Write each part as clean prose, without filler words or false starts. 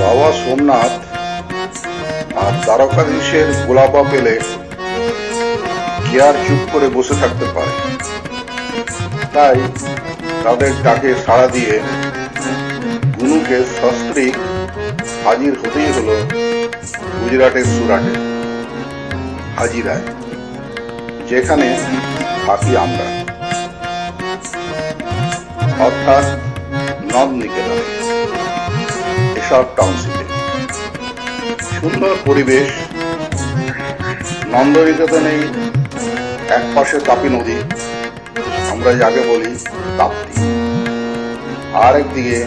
বাবা সোমনাথ আর দ্বারকাধীশের গোলাপা পেলে কে আর চুপ করে বসে থাকতে পারে। তাই তাদের ডাকে সাড়া দিয়ে গুনুকে সস্ত্রীক হাজির হতেই হলো গুজরাটের সুরাটে হাজিরায়, যেখানে থাকি আমরা, অর্থাৎ নব নিকেতনে, এসব টাউনশিপে। সুন্দর পরিবেশ। নন্দনিকেতনেই এক পাশে তাপি নদী, আমরা যাকে বলি তাপ্তি, আর একদিকে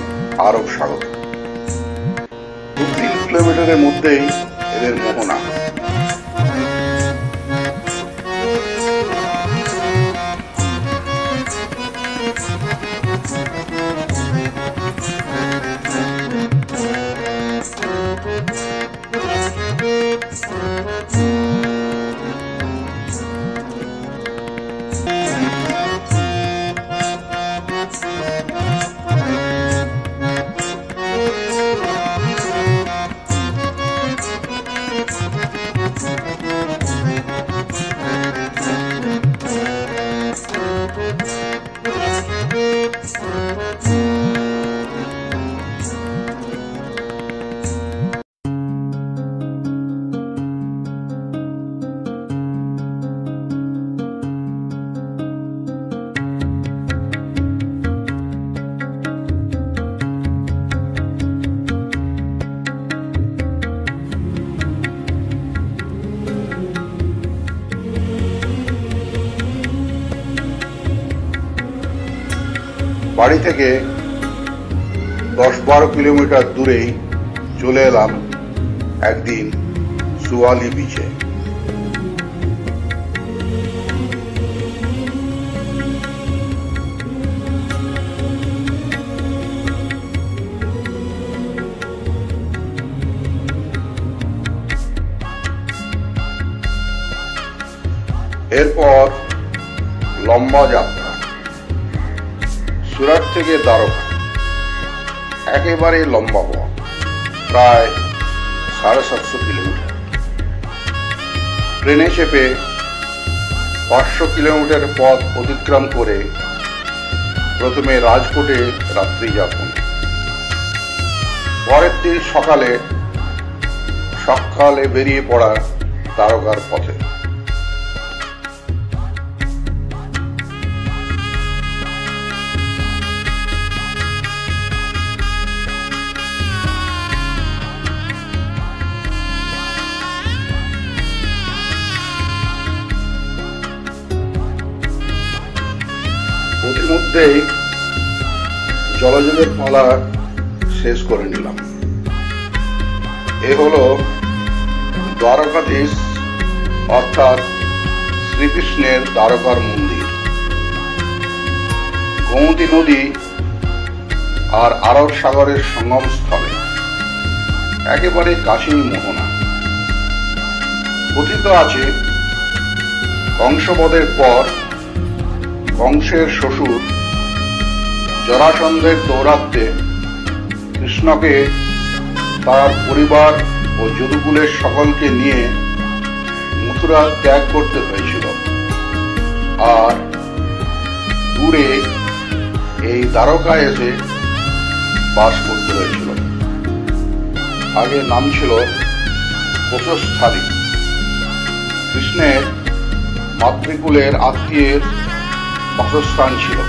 আরব সাগর। 2-3 কিলোমিটারের মধ্যেই এদের মোহনা। বাড়ি থেকে 10-12 কিলোমিটার দূরেই চলে এলাম একদিন সুয়ালি বিচে। এরপর লম্বা যাত্রা সুরাট থেকে দ্বারকা, একেবারে লম্বা পথ, প্রায় 750 কিলোমিটার। ট্রেনে চেপে 500 কিলোমিটার পথ অতিক্রম করে প্রথমে রাজকোটে রাত্রি যাপন, পরের দিন সকালে বেরিয়ে পড়া দ্বারকার পথে। মধ্যেই জলযোগের পালা শেষ করে নিলাম। এ হলো দ্বারকাধীশ অর্থাৎ শ্রীকৃষ্ণের দ্বারকার মন্দির। গোমতী নদী আর আরব সাগরের সঙ্গম স্থলে, একেবারে কাছেই মোহনা। কথিত আছে কংসবধের পর কংসের শ্বশুর জরাসন্ধের দৌরাত্মে কৃষ্ণকে তার পরিবার ও যদুকুলের সকলকে নিয়ে মথুরা ত্যাগ করতে হয়েছিল, আর দূরে এই দ্বারকায় এসে বাস করতে হয়েছিল। আগে নাম ছিল কোশস্থলী। কৃষ্ণের মাতৃকুলের আত্মীয়ের বাসস্থান ছিল।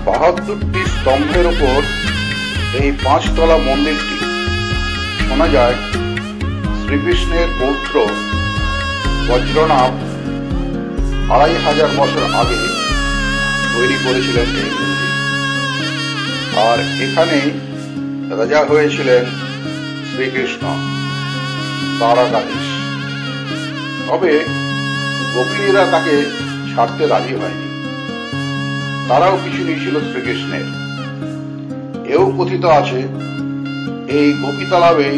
72টি স্তম্ভের ওপর এই 5 তলা মন্দিরটি শোনা যায় শ্রীকৃষ্ণের পৌত্র বজ্রনাভ 2500 বছর আগে তৈরি করেছিলেন এই মন্দির, আর এখানেই রাজা হয়েছিলেন শ্রীকৃষ্ণ দ্বারকাধীশ। তবে গোপীরা তাকে ছাড়তে রাজি হয়নি, তারাও পিছু নিয়েছিল শ্রীকৃষ্ণের। এও কথিত আছে এই গোপী তালাবেই,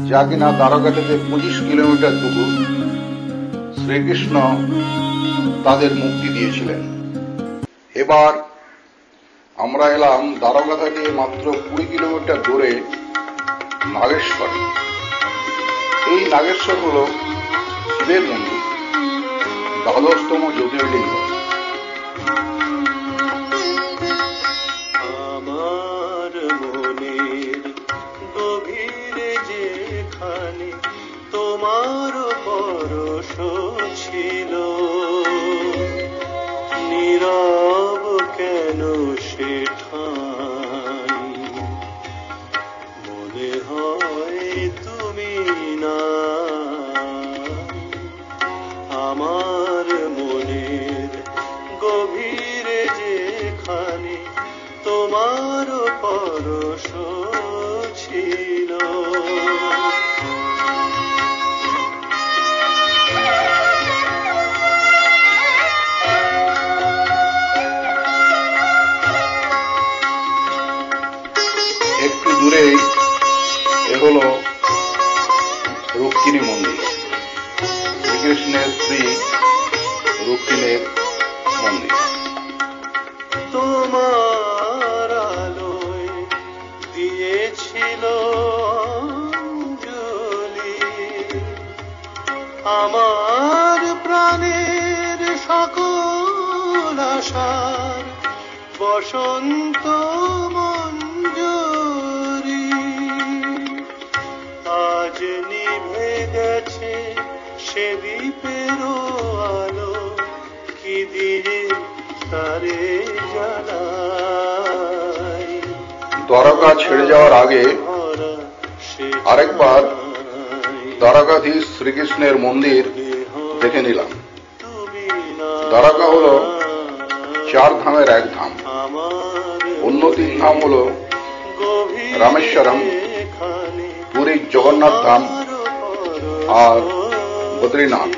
যা কিনা দ্বারকা থেকে 25 কিলোমিটার দূর, শ্রীকৃষ্ণ তাদের মুক্তি দিয়েছিলেন। এবার আমরা এলাম দ্বারকা থেকে মাত্র 20 কিলোমিটার দূরে নাগেশ্বর। এই নাগেশ্বর হল শিবের মন্দির, দ্বাদশতম জ্যোতির্লিঙ্গ। আমার মনের গভীরে যেখানে তোমার পরশ ছিল, নীরব কেন সে ঠাই, মনে হয় তুমি না। আমার মনের গভীরে যেখানে তোমার পরশ ছিল। একটু দূরেই এ হলো রুক্মিণী মন্দির, শ্রীকৃষ্ণের স্ত্রী রুক্মিণীর মন্দির। তোমার আলোয় দিয়েছিল অঞ্জলি আমার প্রাণের সকল আশার বসন্ত মঞ্জরি। আজ নিভে গেছে সে দ্বীপের আলো, কি দিয়ে তারে জ্বালাই। দ্বারকা ছেড়ে যাওয়ার আগে আরেকবার দ্বারকাধীশ শ্রীকৃষ্ণের মন্দির দেখে নিলাম। দ্বারকা হল 4 ধামের এক ধাম। অন্য 3 ধাম হল রামেশ্বরম, পুরীর জগন্নাথ ধাম আর বদ্রীনাথ।